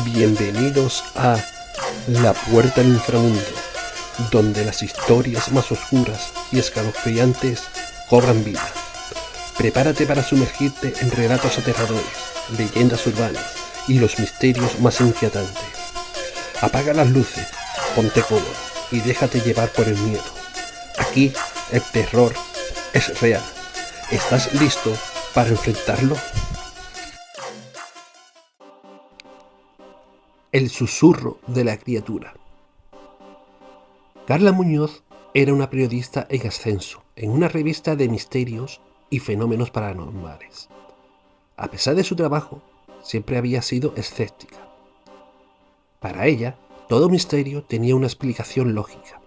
Bienvenidos a La Puerta al Inframundo, donde las historias más oscuras y escalofriantes cobran vida. Prepárate para sumergirte en relatos aterradores, leyendas urbanas y los misterios más inquietantes. Apaga las luces, ponte cómodo y déjate llevar por el miedo. Aquí el terror es real. ¿Estás listo para enfrentarlo? El susurro de la criatura. Carla Muñoz era una periodista en ascenso en una revista de misterios y fenómenos paranormales. A pesar de su trabajo, siempre había sido escéptica. Para ella, todo misterio tenía una explicación lógica.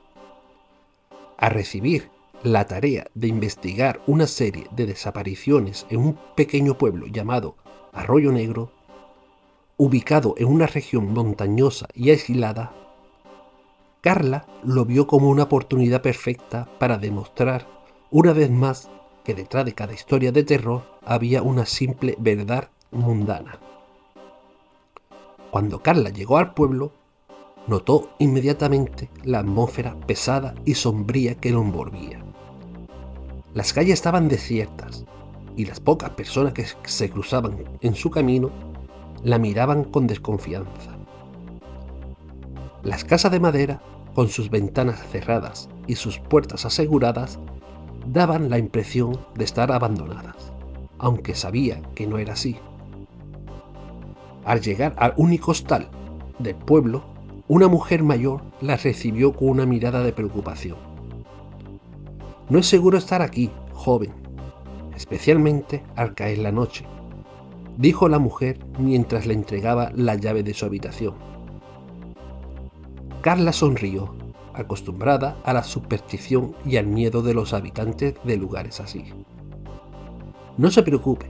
Al recibir la tarea de investigar una serie de desapariciones en un pequeño pueblo llamado Arroyo Negro, ubicado en una región montañosa y aislada, Carla lo vio como una oportunidad perfecta para demostrar una vez más que detrás de cada historia de terror había una simple verdad mundana. Cuando Carla llegó al pueblo, notó inmediatamente la atmósfera pesada y sombría que lo envolvía. Las calles estaban desiertas y las pocas personas que se cruzaban en su camino la miraban con desconfianza. Las casas de madera, con sus ventanas cerradas y sus puertas aseguradas, daban la impresión de estar abandonadas, aunque sabía que no era así. Al llegar al único hostal del pueblo, una mujer mayor la recibió con una mirada de preocupación. «No es seguro estar aquí, joven, especialmente al caer la noche», dijo la mujer mientras le entregaba la llave de su habitación. Carla sonrió, acostumbrada a la superstición y al miedo de los habitantes de lugares así. «No se preocupe,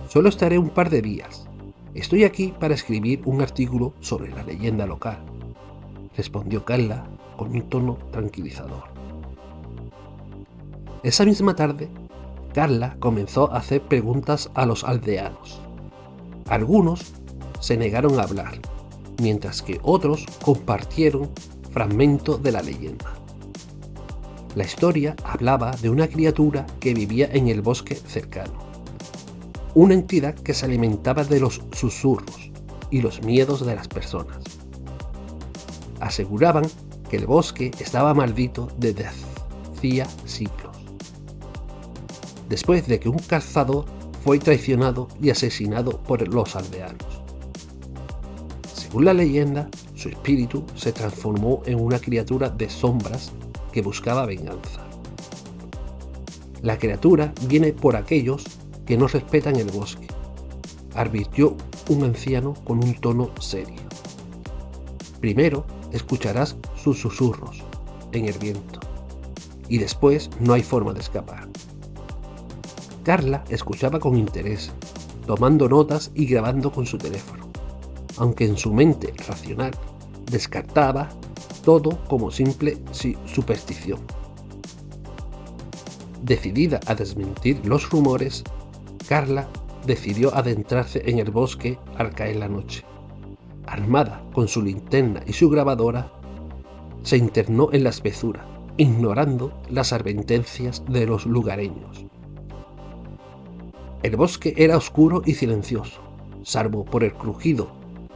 solo estaré un par de días. Estoy aquí para escribir un artículo sobre la leyenda local», respondió Carla con un tono tranquilizador. Esa misma tarde, Carla comenzó a hacer preguntas a los aldeanos. Algunos se negaron a hablar, mientras que otros compartieron fragmentos de la leyenda. La historia hablaba de una criatura que vivía en el bosque cercano, una entidad que se alimentaba de los susurros y los miedos de las personas. Aseguraban que el bosque estaba maldito desde hacía siglos, después de que un cazador fue traicionado y asesinado por los aldeanos. Según la leyenda, su espíritu se transformó en una criatura de sombras que buscaba venganza. «La criatura viene por aquellos que no respetan el bosque», advirtió un anciano con un tono serio. «Primero escucharás sus susurros en el viento, y después no hay forma de escapar». Carla escuchaba con interés, tomando notas y grabando con su teléfono, aunque en su mente racional descartaba todo como simple superstición. Decidida a desmentir los rumores, Carla decidió adentrarse en el bosque al caer la noche. Armada con su linterna y su grabadora, se internó en la espesura, ignorando las advertencias de los lugareños. El bosque era oscuro y silencioso, salvo por el crujido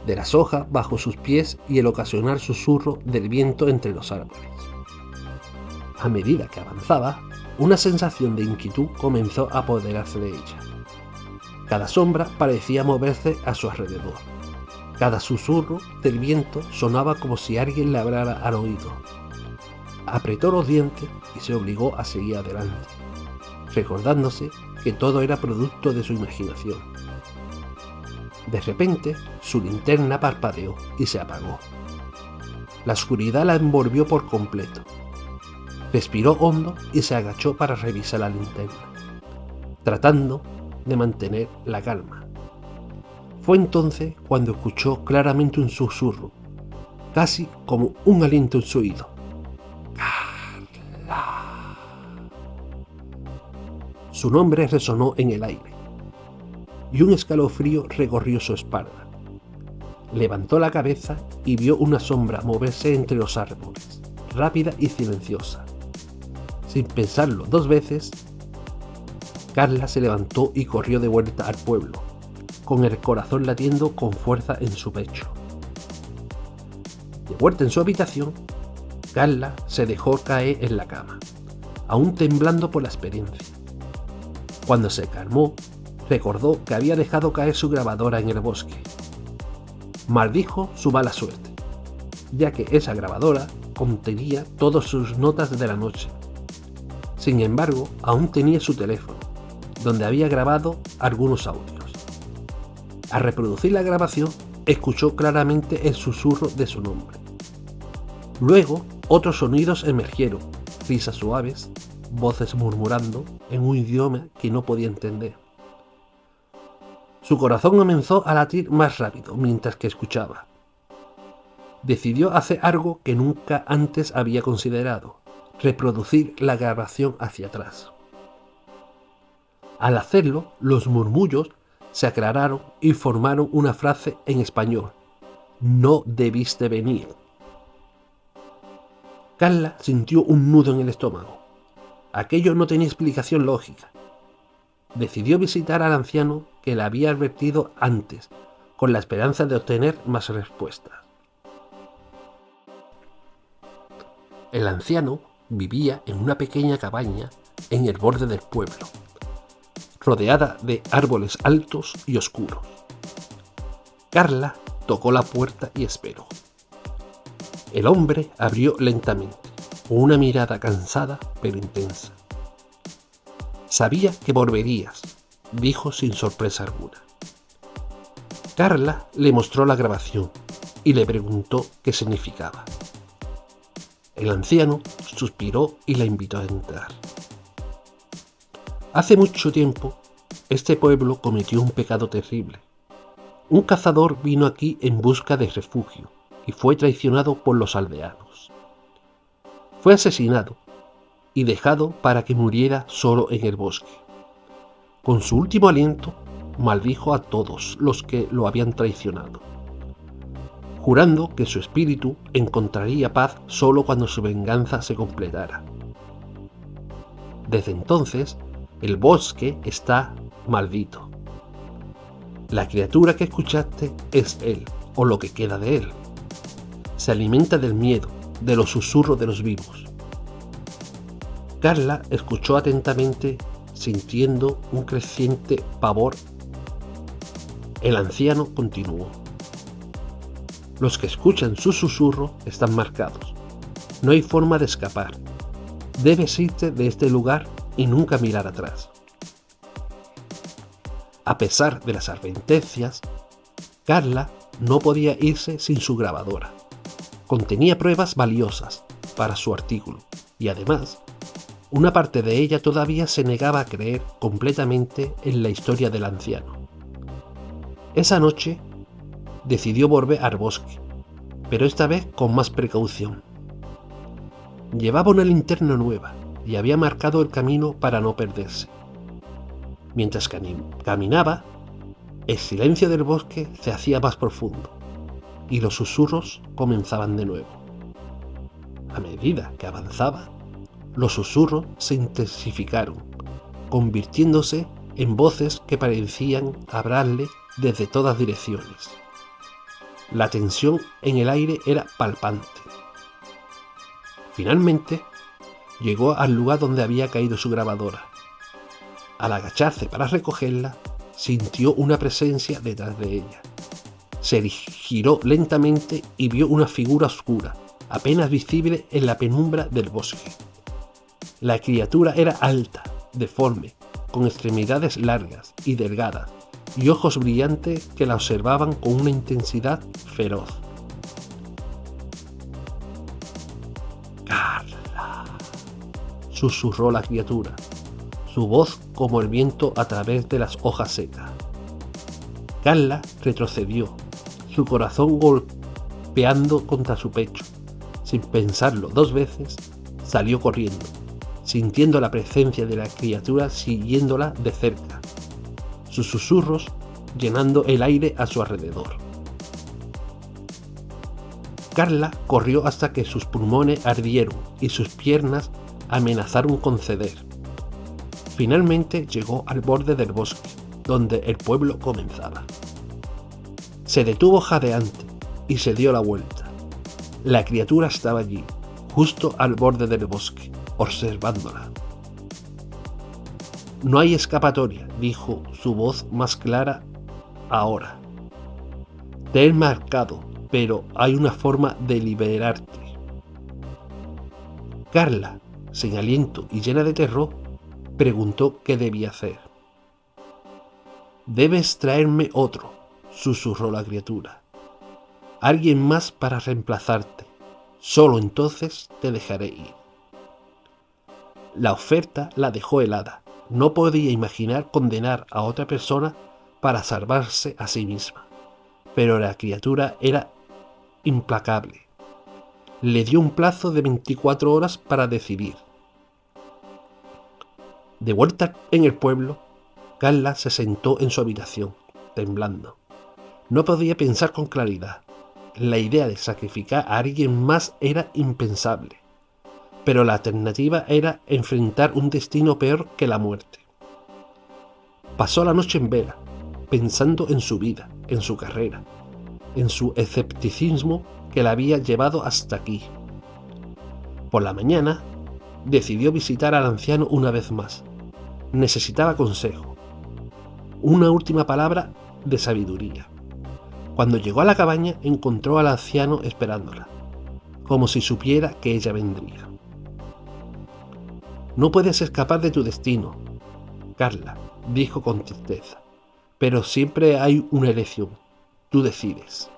de las hojas bajo sus pies y el ocasional susurro del viento entre los árboles. A medida que avanzaba, una sensación de inquietud comenzó a apoderarse de ella. Cada sombra parecía moverse a su alrededor. Cada susurro del viento sonaba como si alguien le hablara al oído. Apretó los dientes y se obligó a seguir adelante, recordándose que todo era producto de su imaginación. De repente, su linterna parpadeó y se apagó. La oscuridad la envolvió por completo. Respiró hondo y se agachó para revisar la linterna, tratando de mantener la calma. Fue entonces cuando escuchó claramente un susurro, casi como un aliento en su oído. «Carla». Su nombre resonó en el aire, y un escalofrío recorrió su espalda. Levantó la cabeza y vio una sombra moverse entre los árboles, rápida y silenciosa. Sin pensarlo 2 veces, Carla se levantó y corrió de vuelta al pueblo, con el corazón latiendo con fuerza en su pecho. De vuelta en su habitación, Carla se dejó caer en la cama, aún temblando por la experiencia. Cuando se calmó, recordó que había dejado caer su grabadora en el bosque. Maldijo su mala suerte, ya que esa grabadora contenía todas sus notas de la noche. Sin embargo, aún tenía su teléfono, donde había grabado algunos audios. Al reproducir la grabación, escuchó claramente el susurro de su nombre. Luego, otros sonidos emergieron, risas suaves, voces murmurando en un idioma que no podía entender. Su corazón comenzó a latir más rápido mientras que escuchaba. Decidió hacer algo que nunca antes había considerado: reproducir la grabación hacia atrás. Al hacerlo, los murmullos se aclararon y formaron una frase en español: "No debiste venir". Carla sintió un nudo en el estómago. Aquello no tenía explicación lógica. Decidió visitar al anciano que la había advertido antes, con la esperanza de obtener más respuestas. El anciano vivía en una pequeña cabaña en el borde del pueblo, rodeada de árboles altos y oscuros. Carla tocó la puerta y esperó. El hombre abrió lentamente, con una mirada cansada pero intensa. «Sabía que volverías», dijo sin sorpresa alguna. Carla le mostró la grabación y le preguntó qué significaba. El anciano suspiró y la invitó a entrar. Hace mucho tiempo, este pueblo cometió un pecado terrible. Un cazador vino aquí en busca de refugio y fue traicionado por los aldeanos. Fue asesinado y dejado para que muriera solo en el bosque. Con su último aliento, maldijo a todos los que lo habían traicionado, jurando que su espíritu encontraría paz solo cuando su venganza se completara. Desde entonces, el bosque está maldito. La criatura que escuchaste es él, o lo que queda de él. Se alimenta del miedo, de los susurros de los vivos. Carla escuchó atentamente, sintiendo un creciente pavor. El anciano continuó: «Los que escuchan su susurro están marcados. No hay forma de escapar. Debes irte de este lugar y nunca mirar atrás». A pesar de las advertencias, Carla no podía irse sin su grabadora. Contenía pruebas valiosas para su artículo y además, una parte de ella todavía se negaba a creer completamente en la historia del anciano. Esa noche decidió volver al bosque, pero esta vez con más precaución. Llevaba una linterna nueva y había marcado el camino para no perderse. Mientras caminaba, el silencio del bosque se hacía más profundo y los susurros comenzaban de nuevo. A medida que avanzaba, los susurros se intensificaron, convirtiéndose en voces que parecían hablarle desde todas direcciones. La tensión en el aire era palpable. Finalmente, llegó al lugar donde había caído su grabadora. Al agacharse para recogerla, sintió una presencia detrás de ella. Se giró lentamente y vio una figura oscura, apenas visible en la penumbra del bosque. La criatura era alta, deforme, con extremidades largas y delgadas, y ojos brillantes que la observaban con una intensidad feroz. «Carla», susurró la criatura, su voz como el viento a través de las hojas secas. Carla retrocedió, su corazón golpeando contra su pecho. Sin pensarlo 2 veces, salió corriendo, sintiendo la presencia de la criatura siguiéndola de cerca, sus susurros llenando el aire a su alrededor. Carla corrió hasta que sus pulmones ardieron y sus piernas amenazaron con ceder. Finalmente llegó al borde del bosque, donde el pueblo comenzaba. Se detuvo jadeante y se dio la vuelta. La criatura estaba allí, justo al borde del bosque, observándola. «No hay escapatoria», dijo su voz más clara ahora. «Te he marcado, pero hay una forma de liberarte». Carla, sin aliento y llena de terror, preguntó qué debía hacer. «Debes traerme otro», susurró la criatura. «Alguien más para reemplazarte. Solo entonces te dejaré ir». La oferta la dejó helada. No podía imaginar condenar a otra persona para salvarse a sí misma. Pero la criatura era implacable. Le dio un plazo de 24 horas para decidir. De vuelta en el pueblo, Carla se sentó en su habitación, temblando. No podía pensar con claridad. La idea de sacrificar a alguien más era impensable, pero la alternativa era enfrentar un destino peor que la muerte. Pasó la noche en vela, pensando en su vida, en su carrera, en su escepticismo que la había llevado hasta aquí. Por la mañana, decidió visitar al anciano una vez más. Necesitaba consejo, una última palabra de sabiduría. Cuando llegó a la cabaña, encontró al anciano esperándola, como si supiera que ella vendría. «No puedes escapar de tu destino, Carla», dijo con tristeza, «pero siempre hay una elección. Tú decides».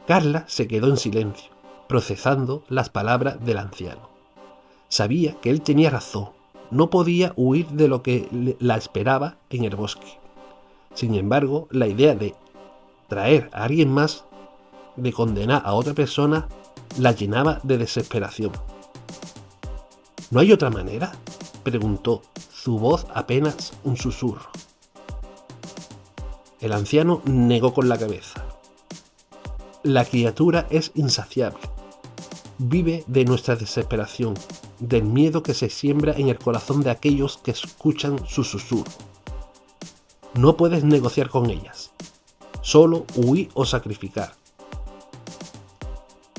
Carla se quedó en silencio, procesando las palabras del anciano. Sabía que él tenía razón. No podía huir de lo que la esperaba en el bosque. Sin embargo, la idea de traer a alguien más, de condenar a otra persona, la llenaba de desesperación. «¿No hay otra manera?», preguntó, su voz apenas un susurro. El anciano negó con la cabeza. «La criatura es insaciable. Vive de nuestra desesperación, del miedo que se siembra en el corazón de aquellos que escuchan su susurro. No puedes negociar con ellas. Solo huir o sacrificar».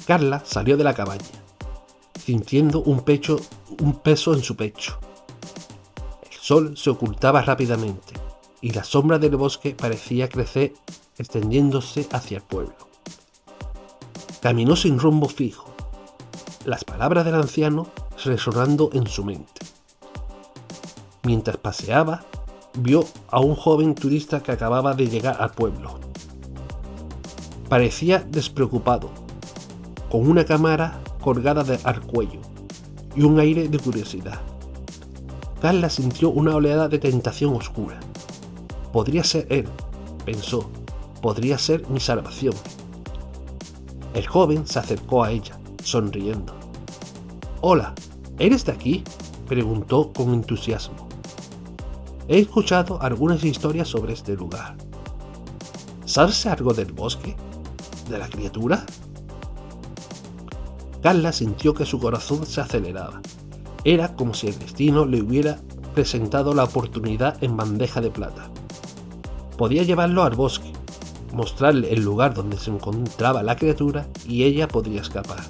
Carla salió de la cabaña, sintiendo un peso en su pecho. El sol se ocultaba rápidamente y la sombra del bosque parecía crecer, extendiéndose hacia el pueblo. Caminó sin rumbo fijo, las palabras del anciano resonando en su mente. Mientras paseaba, vio a un joven turista que acababa de llegar al pueblo. Parecía despreocupado, con una cámara colgada al cuello y un aire de curiosidad. Carla sintió una oleada de tentación oscura. «Podría ser él», pensó, «podría ser mi salvación». El joven se acercó a ella, sonriendo. «Hola, ¿eres de aquí?», preguntó con entusiasmo. «He escuchado algunas historias sobre este lugar. ¿Sabes algo del bosque? ¿De la criatura?». Carla sintió que su corazón se aceleraba. Era como si el destino le hubiera presentado la oportunidad en bandeja de plata. Podía llevarlo al bosque, mostrarle el lugar donde se encontraba la criatura y ella podría escapar.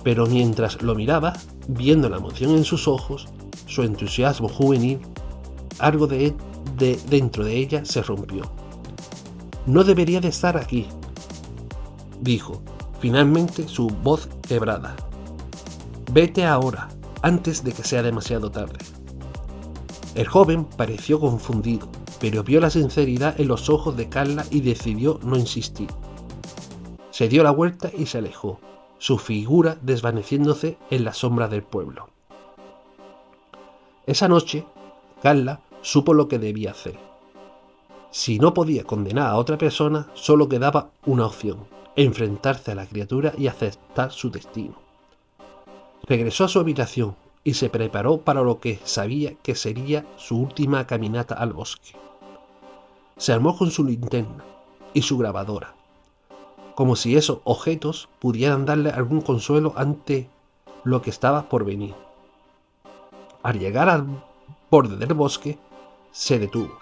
Pero mientras lo miraba, viendo la emoción en sus ojos, su entusiasmo juvenil, algo dentro de ella se rompió. «No debería de estar aquí», dijo, finalmente, su voz quebrada. «Vete ahora, antes de que sea demasiado tarde». El joven pareció confundido, pero vio la sinceridad en los ojos de Carla y decidió no insistir. Se dio la vuelta y se alejó, su figura desvaneciéndose en la sombra del pueblo. Esa noche, Carla supo lo que debía hacer. Si no podía condenar a otra persona, solo quedaba una opción: enfrentarse a la criatura y aceptar su destino. Regresó a su habitación y se preparó para lo que sabía que sería su última caminata al bosque. Se armó con su linterna y su grabadora como si esos objetos pudieran darle algún consuelo ante lo que estaba por venir. Al llegar al borde del bosque, se detuvo.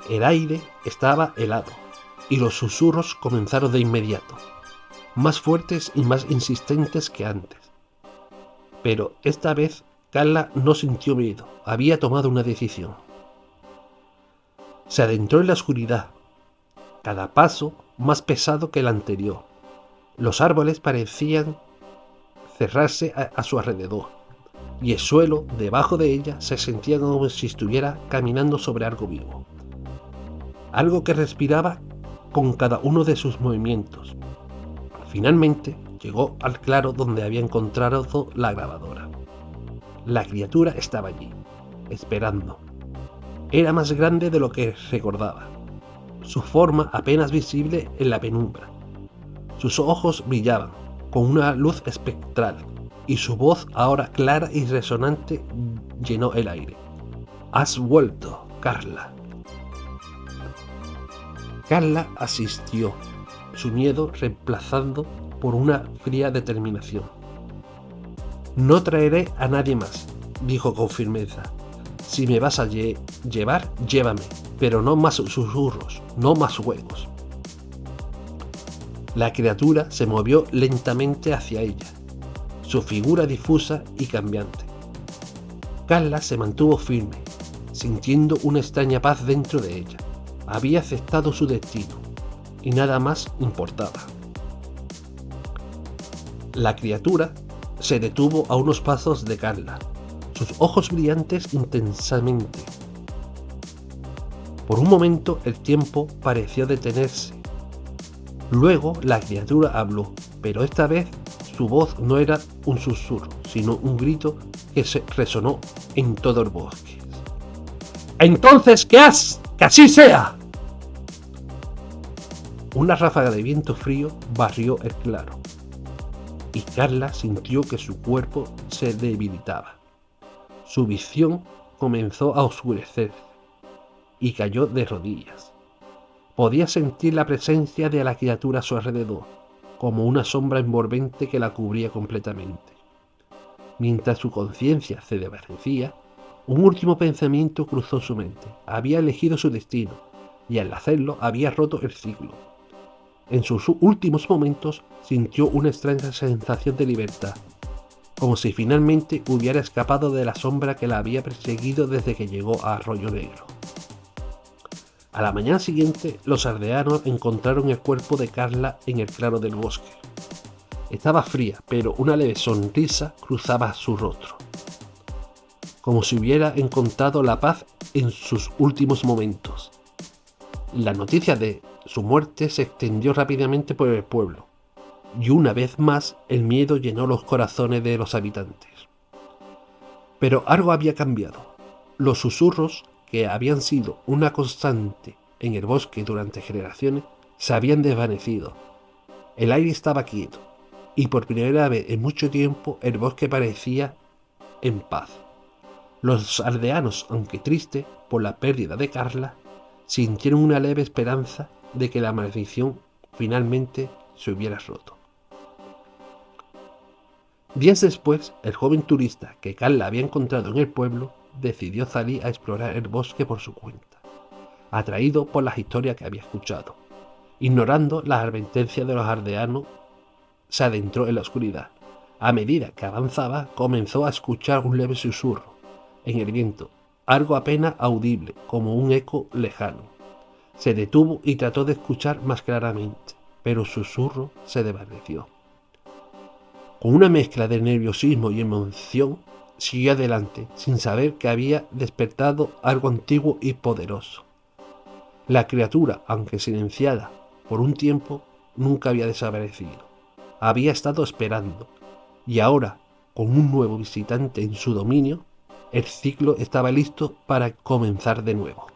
El aire estaba helado y los susurros comenzaron de inmediato, más fuertes y más insistentes que antes. Pero esta vez Carla no sintió miedo, había tomado una decisión. Se adentró en la oscuridad, cada paso más pesado que el anterior. Los árboles parecían cerrarse a su alrededor, y el suelo debajo de ella se sentía como si estuviera caminando sobre algo vivo. Algo que respiraba con cada uno de sus movimientos. Finalmente llegó al claro donde había encontrado la grabadora. La criatura estaba allí, esperando. Era más grande de lo que recordaba, su forma apenas visible en la penumbra. Sus ojos brillaban con una luz espectral y su voz, ahora clara y resonante, llenó el aire. «Has vuelto, Carla». Carla asistió, su miedo reemplazando por una fría determinación. «No traeré a nadie más», dijo con firmeza. «Si me vas a llevar, llévame, pero no más susurros, no más juegos». La criatura se movió lentamente hacia ella, su figura difusa y cambiante. Carla se mantuvo firme, sintiendo una extraña paz dentro de ella. Había aceptado su destino, y nada más importaba. La criatura se detuvo a unos pasos de Carla, sus ojos brillantes intensamente. Por un momento el tiempo pareció detenerse. Luego la criatura habló, pero esta vez su voz no era un susurro, sino un grito que resonó en todo el bosque. «¡Entonces qué has! ¡Que así sea!». Una ráfaga de viento frío barrió el claro, y Carla sintió que su cuerpo se debilitaba. Su visión comenzó a oscurecer y cayó de rodillas. Podía sentir la presencia de la criatura a su alrededor, como una sombra envolvente que la cubría completamente. Mientras su conciencia se desvanecía, un último pensamiento cruzó su mente. Había elegido su destino, y al hacerlo había roto el ciclo. En sus últimos momentos sintió una extraña sensación de libertad, como si finalmente hubiera escapado de la sombra que la había perseguido desde que llegó a Arroyo Negro. A la mañana siguiente, los aldeanos encontraron el cuerpo de Carla en el claro del bosque. Estaba fría, pero una leve sonrisa cruzaba su rostro, como si hubiera encontrado la paz en sus últimos momentos. La noticia de su muerte se extendió rápidamente por el pueblo, y una vez más el miedo llenó los corazones de los habitantes. Pero algo había cambiado. Los susurros, que habían sido una constante en el bosque durante generaciones, se habían desvanecido. El aire estaba quieto, y por primera vez en mucho tiempo el bosque parecía en paz. Los aldeanos, aunque tristes por la pérdida de Carla, sintieron una leve esperanza de que la maldición finalmente se hubiera roto. Días después, el joven turista que Carla había encontrado en el pueblo decidió salir a explorar el bosque por su cuenta, atraído por las historias que había escuchado. Ignorando las advertencias de los aldeanos, se adentró en la oscuridad. A medida que avanzaba, comenzó a escuchar un leve susurro en el viento, algo apenas audible, como un eco lejano. Se detuvo y trató de escuchar más claramente, pero el susurro se desvaneció. Con una mezcla de nerviosismo y emoción, siguió adelante, sin saber que había despertado algo antiguo y poderoso. La criatura, aunque silenciada por un tiempo, nunca había desaparecido. Había estado esperando, y ahora, con un nuevo visitante en su dominio, el ciclo estaba listo para comenzar de nuevo.